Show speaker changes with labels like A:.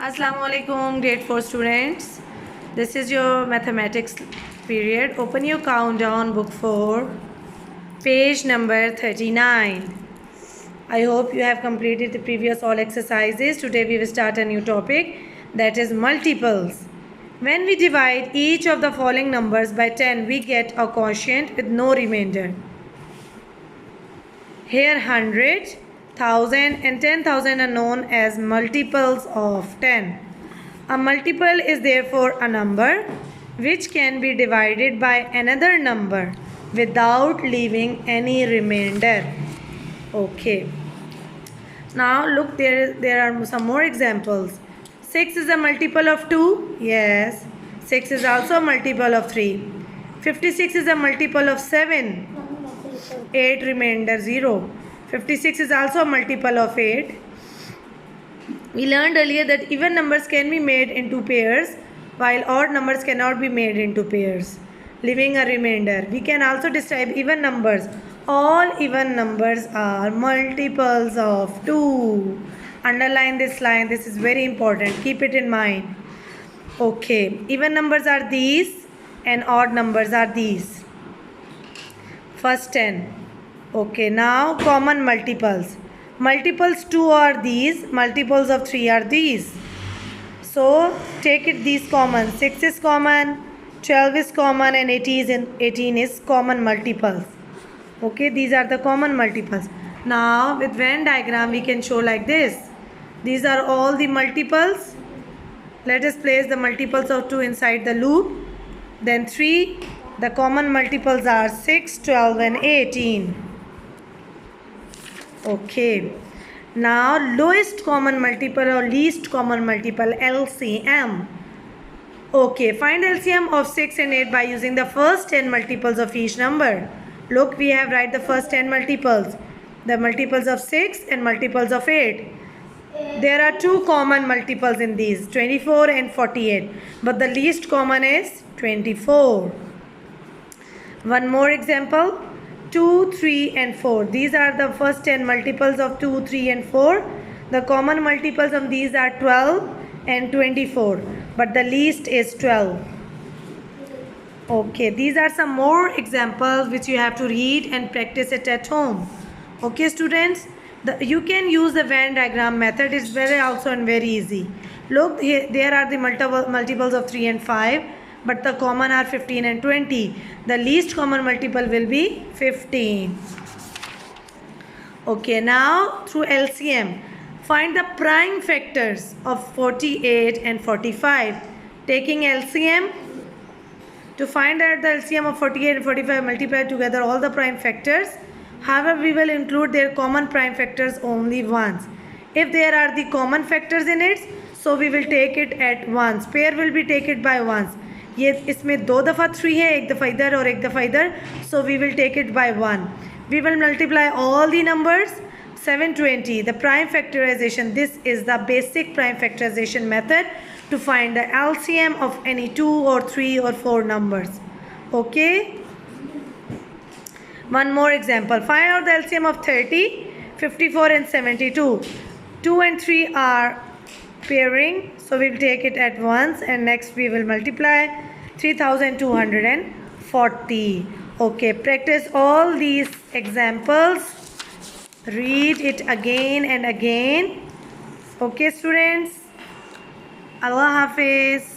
A: Assalamualaikum grade 4 students. This is your mathematics period. Open your countdown book 4, page number 39. I hope you have completed the previous all exercises. Today we will start a new topic, that is multiples. When we divide each of the following numbers by 10, we get a quotient with no remainder. Here 100, 1000 and 10,000 are known as multiples of 10. A multiple is therefore a number which can be divided by another number without leaving any remainder. Okay. Now look, there are some more examples. 6 is a multiple of 2. Yes. 6 is also a multiple of 3. 56 is a multiple of 7. 8 remainder 0. 56 is also a multiple of 8. We learned earlier that even numbers can be made into pairs while odd numbers cannot be made into pairs, leaving a remainder. We can also describe even numbers. All even numbers are multiples of 2. Underline this line. This is very important. Keep it in mind. Okay. Even numbers are these and odd numbers are these. First 10. Okay, now common multiples. Multiples 2 are these, multiples of 3 are these. So take it these common. 6 is common, 12 is common and 18 is common multiples. Okay, these are the common multiples. Now with Venn diagram we can show like this. These are all the multiples. Let us place the multiples of 2 inside the loop. Then 3. The common multiples are 6, 12 and 18. Okay. Now lowest common multiple or least common multiple, LCM. Okay. Find LCM of 6 and 8 by using the first 10 multiples of each number. Look, we have write the first 10 multiples. The multiples of 6 and multiples of 8. There are two common multiples in these, 24 and 48. But the least common is 24. One more example, 2, 3 and 4. These are the first 10 multiples of 2, 3 and 4. The common multiples of these are 12 and 24. But the least is 12. Okay, these are some more examples which you have to read and practice it at home. Okay students, you can use the Venn diagram method. It's very also and very easy. Look, here, there are the multiples of 3 and 5. But the common are 15 and 20. The least common multiple will be 15. Okay, now through LCM, find the prime factors of 48 and 45. Taking LCM, to find out the LCM of 48 and 45, multiply together all the prime factors. However, we will include their common prime factors only once. If there are the common factors in it, so we will take it at once. Pair will be taken by once. ये इसमें 2 दफ़ा 3 है, 1 दफ़ा इधर और 1 दफ़ा इधर. So we will take it by 1. We will multiply all the numbers. 720. The prime factorization. This is the basic prime factorization method to find the LCM of any 2 or 3 or 4 numbers. Okay. One more example. Find out the LCM of 30, 54 and 72. 2 and 3 are pairing, so we will take it at once and next we will multiply 3240. Okay, practice all these examples, read it again and again. Okay students, Allah Hafiz.